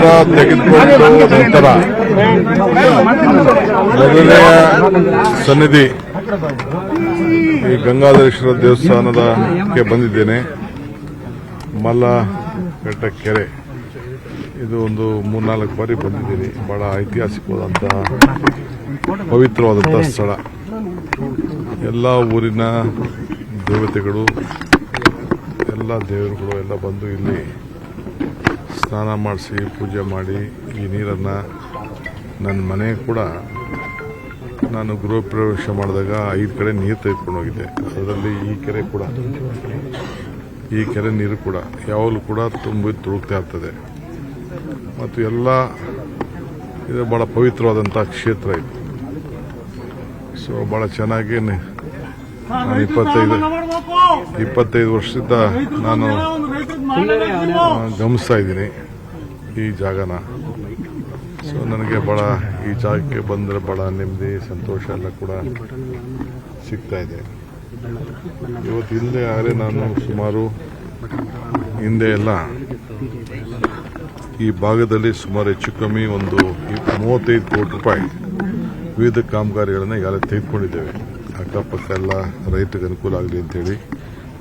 ನಿರ್ಧಾರ ತೆಗೆದುಕೊಂಡು ನಂತರ ಮೊದಲನೆಯ ಸನ್ನಿಧಿ ಈ ಗಂಗಾಧರೇಶ್ವರ ದೇವಸ್ಥಾನಕ್ಕೆ ಬಂದಿದ್ದೇನೆ. ಮಲ್ಲಘಟ್ಟ ಕೆರೆ ಇದು ಒಂದು 3-4 ಬಾರಿ ಬಂದಿದ್ದೀನಿ. ಬಹಳ ಐತಿಹಾಸಿಕವಾದಂತಹ ಪವಿತ್ರವಾದಂತಹ ಸ್ಥಳ. ಎಲ್ಲ ಊರಿನ ದೇವತೆಗಳು, ಎಲ್ಲ ದೇವರುಗಳು ಎಲ್ಲ ಬಂದು ಇಲ್ಲಿ ಸ್ನಾನ ಮಾಡಿಸಿ ಪೂಜೆ ಮಾಡಿ ಈ ನೀರನ್ನು ನನ್ನ ಮನೆ ಕೂಡ ನಾನು ಗೃಹ ಪ್ರವೇಶ ಮಾಡಿದಾಗ 5 ಕಡೆ ನೀರು ತೆಗೆದುಕೊಂಡು ಹೋಗಿದ್ದೆ. ಅದರಲ್ಲಿ ಈ ಕೆರೆ ನೀರು ಕೂಡ ಯಾವಾಗಲೂ ಕೂಡ ತುಂಬಿ ತುಳುಕ್ತಾ ಇರ್ತದೆ. ಮತ್ತು ಎಲ್ಲ ಇದು ಬಹಳ ಪವಿತ್ರವಾದಂಥ ಕ್ಷೇತ್ರ ಇದು. ಸೊ ಬಹಳ ಚೆನ್ನಾಗಿ ನಾನು 25 ವರ್ಷದಿಂದ ನಾನು ಗಮನಿಸ್ತಾ ಇದ್ದೀನಿ ಈ ಜಾಗನ. ಸೊ ನನಗೆ ಬಹಳ ಈ ಜಾಗಕ್ಕೆ ಬಂದರೆ ಬಹಳ ನೆಮ್ಮದಿ, ಸಂತೋಷ ಎಲ್ಲ ಕೂಡ ಸಿಗ್ತಾ ಇದೆ. ಇವತ್ತು ಹಿಂದೆ ಆದರೆ ನಾನು ಸುಮಾರು ಹಿಂದೆ ಎಲ್ಲ ಈ ಭಾಗದಲ್ಲಿ ಸುಮಾರು ಹೆಚ್ಚು ಕಮ್ಮಿ ಒಂದು 35 ಕೋಟಿ ರೂಪಾಯಿ ವಿವಿಧ ಕಾಮಗಾರಿಗಳನ್ನು ಈಗಾಗಲೇ ತೆಗೆದುಕೊಂಡಿದ್ದೇವೆ. ಅಕ್ಕಪಕ್ಕ ಎಲ್ಲ ರೈತರಿಗೆ ಅನುಕೂಲ ಆಗಲಿ ಅಂತೇಳಿ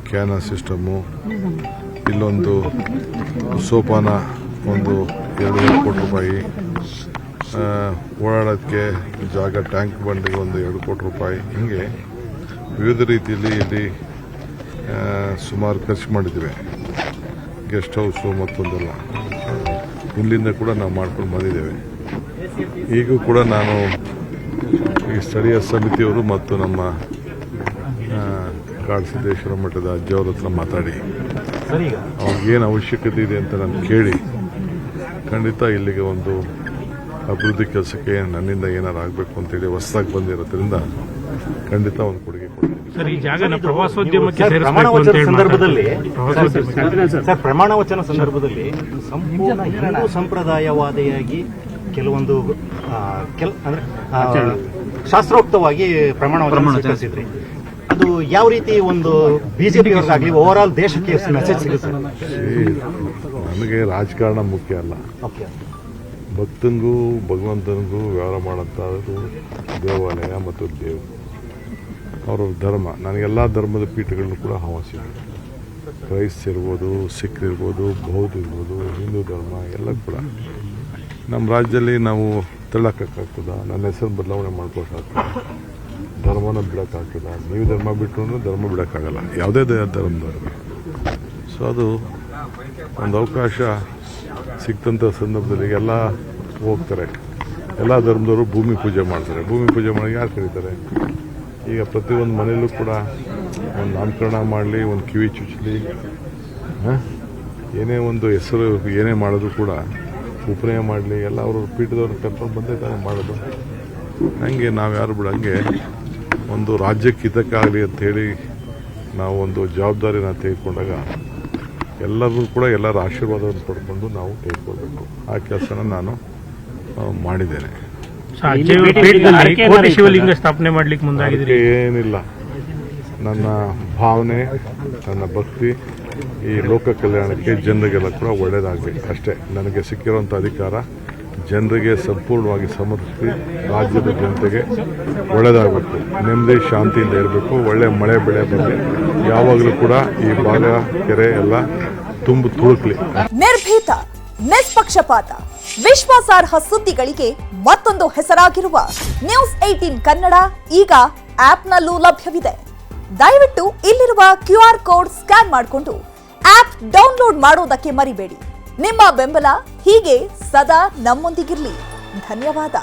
ಕ್ಯಾನಲ್ ಸಿಸ್ಟಮು, ಇಲ್ಲೊಂದು ಸೋಪಾನ ಒಂದು 2 ಕೋಟಿ ರೂಪಾಯಿ, ಓಡಾಡೋಕ್ಕೆ ಜಾಗ ಟ್ಯಾಂಕ್ ಬಂಡಿಗೆ ಒಂದು 2 ಕೋಟಿ ರೂಪಾಯಿ, ಹೀಗೆ ವಿವಿಧ ರೀತಿಯಲ್ಲಿ ಇಲ್ಲಿ ಸುಮಾರು ಖರ್ಚು ಮಾಡಿದ್ದೇವೆ. ಗೆಸ್ಟ್ ಹೌಸು ಮತ್ತೊಂದೆಲ್ಲ ಇಲ್ಲಿಂದ ಕೂಡ ನಾವು ಮಾಡ್ಕೊಂಡು ಬಂದಿದ್ದೇವೆ. ಈಗೂ ಕೂಡ ನಾನು ಈ ಸ್ಥಳೀಯ ಸಮಿತಿಯವರು ಮತ್ತು ನಮ್ಮ ಕಾಡಸಿದ್ದೇಶ್ವರ ಮಠದ ಅಜ್ಜಿಯವ್ರ ಹತ್ರ ಮಾತಾಡಿ ಅವ್ರಿಗೇನು ಅವಶ್ಯಕತೆ ಇದೆ ಅಂತ ನಾನು ಕೇಳಿ ಖಂಡಿತ ಇಲ್ಲಿಗೆ ಒಂದು ಅಭಿವೃದ್ಧಿ ಕೆಲಸಕ್ಕೆ ನನ್ನಿಂದ ಏನಾರು ಆಗಬೇಕು ಅಂತೇಳಿ ಹೊಸದಾಗಿ ಬಂದಿರೋದ್ರಿಂದ ಖಂಡಿತ ಒಂದು ಕೊಡುಗೆ ಕೊಡ್ತೀನಿ. ಸರ್, ಈ ಜಾಗನ ಪ್ರವಾಸೋದ್ಯಮಕ್ಕೆ ಪ್ರಮಾಣ ವಚನ ಸಂದರ್ಭದಲ್ಲಿ ಸಂಪೂರ್ಣ ಹಿಂದೂ ಸಂಪ್ರದಾಯವಾದಿಯಾಗಿ ಕೆಲವೊಂದು ಅಂದ್ರೆ ಶಾಸ್ತ್ರೋಕ್ತವಾಗಿ ಪ್ರಮಾಣ ವಚನ ಸ್ವೀಕರಿಸಿದ್ರಿ. ಅದು ಯಾವ ರೀತಿ ಒಂದು ಬಿಜೆಪಿ ಆಗಲಿ ಓವರ್ ಆಲ್ ದೇಶಕ್ಕೆ ಮೆಸೇಜ್ ಸಿಗುತ್ತೆ? ನನಗೆ ರಾಜಕಾರಣ ಮುಖ್ಯ ಅಲ್ಲ. ಭಕ್ತನಿಗೂ ಭಗವಂತನಿಗೂ ವ್ಯವಹಾರ ಮಾಡೋಂಥದ್ದು ದೇವಾಲಯ ಮತ್ತು ದೇವರು, ಅವರ ಧರ್ಮ. ನನಗೆಲ್ಲ ಧರ್ಮದ ಪೀಠಗಳನ್ನು ಕೂಡ ಆಹ್ವಾನಿಸಿದೆ. ಕ್ರೈಸ್ತ ಇರ್ಬೋದು, ಸಿಖ್ ಇರ್ಬೋದು, ಬೌದ್ಧ ಇರ್ಬೋದು, ಹಿಂದೂ ಧರ್ಮ ಎಲ್ಲ ಕೂಡ. ನಮ್ಮ ರಾಜ್ಯದಲ್ಲಿ ನಾವು ತಳ್ಳಕ್ಕಾಗ್ತದ? ನನ್ನ ಹೆಸರು ಬದಲಾವಣೆ ಮಾಡ್ಕೋಕ್ಕಾಗ್ತದ? ಧರ್ಮನ ಬಿಡೋಕ್ಕಾಗ್ತದ? ನೀವು ಧರ್ಮ ಬಿಟ್ಟರು ಧರ್ಮ ಬಿಡೋಕ್ಕಾಗಲ್ಲ, ಯಾವುದೇ ಧರ್ಮದವ್ರಿಗೆ. ಸೊ ಅದು ಒಂದು ಅವಕಾಶ ಸಿಕ್ತಂಥ ಸಂದರ್ಭದಲ್ಲಿ ಎಲ್ಲ ಹೋಗ್ತಾರೆ. ಎಲ್ಲ ಧರ್ಮದವರು ಭೂಮಿ ಪೂಜೆ ಮಾಡ್ತಾರೆ. ಭೂಮಿ ಪೂಜೆ ಮಾಡಿ ಯಾರು ಕರೀತಾರೆ? ಈಗ ಪ್ರತಿಯೊಂದು ಮನೆಯಲ್ಲೂ ಕೂಡ ಒಂದು ನಾಮಕರಣ ಮಾಡಲಿ, ಒಂದು ಕಿವಿ ಚುಚ್ಚಲಿ, ಏನೇ ಒಂದು ಹೆಸರು ಏನೇ ಮಾಡೋದು ಕೂಡ ಉಪನಯ ಮಾಡಲಿ, ಎಲ್ಲ ಅವರು ಪೀಠದವ್ರನ್ನ ಕರ್ಕೊಂಡು ಬಂದೇ ತಾನೇ ಮಾಡೋದು. ಹಂಗೆ ನಾವು ಯಾರು ಬಿಡ ಹಂಗೆ ಒಂದು ರಾಜ್ಯಕ್ಕೆ ಹಿತಕ್ಕಾಗಲಿ ಅಂಥೇಳಿ ನಾವು ಒಂದು ಜವಾಬ್ದಾರಿನ ತೆಗೆದುಕೊಂಡಾಗ ಎಲ್ಲರೂ ಕೂಡ ಎಲ್ಲರ ಆಶೀರ್ವಾದವನ್ನು ಪಡ್ಕೊಂಡು ನಾವು ತೆಗೆದುಕೊಳ್ಬೇಕು. ಆ ಕೆಲಸನ ನಾನು ಮಾಡಿದ್ದೇನೆ. ಶಿವಲಿಂಗ ಸ್ಥಾಪನೆ ಮಾಡ್ಲಿಕ್ಕೆ ಮುಂದಾಗಿದ್ರೆ ಏನಿಲ್ಲ, ನನ್ನ ಭಾವನೆ, ನನ್ನ ಭಕ್ತಿ ಈ ಲೋಕ ಕಲ್ಯಾಣಕ್ಕೆ ಜನರಿಗೆಲ್ಲ ಕೂಡ ಒಳ್ಳೇದಾಗಬೇಕು ಅಷ್ಟೇ. ನನಗೆ ಸಿಕ್ಕಿರುವಂಥ ಅಧಿಕಾರ ಜನರಿಗೆ ಸಂಪೂರ್ಣವಾಗಿ ಸಮರ್ಪಿಸಿ ರಾಜ್ಯದ ಜನತೆಗೆ ಒಳ್ಳೇದಾಗಬೇಕು, ನೆಮ್ಮದಿ ಶಾಂತಿಯಿಂದ ಇರಬೇಕು, ಒಳ್ಳೆ ಮಳೆ ಬೆಳೆ ಬರಲಿ, ಯಾವಾಗಲೂ ಕೂಡ ಈ ಭಾಗ ಕೆರೆ ಎಲ್ಲ ತುಂಬಿ ತುಳುಕ್ಲಿ. ನಿರ್ಭೀತ, ನಿಷ್ಪಕ್ಷಪಾತ, ವಿಶ್ವಾಸಾರ್ಹ ಸುದ್ದಿಗಳಿಗೆ ಮತ್ತೊಂದು ಹೆಸರಾಗಿರುವ ನ್ಯೂಸ್ 18 ಕನ್ನಡ ಈಗ ಆಪ್ನಲ್ಲೂ ಲಭ್ಯವಿದೆ. ದಯವಿಟ್ಟು ಇಲ್ಲಿರುವ QR ಕೋಡ್ ಸ್ಕ್ಯಾನ್ ಮಾಡಿಕೊಂಡು ಆಪ್ ಡೌನ್ಲೋಡ್ ಮಾಡೋದಕ್ಕೆ ಮರಿಬೇಡಿ. ನಿಮ್ಮ ಬೆಂಬಲ ಹೀಗೆ ಸದಾ ನಮ್ಮೊಂದಿಗಿರಲಿ. ಧನ್ಯವಾದ.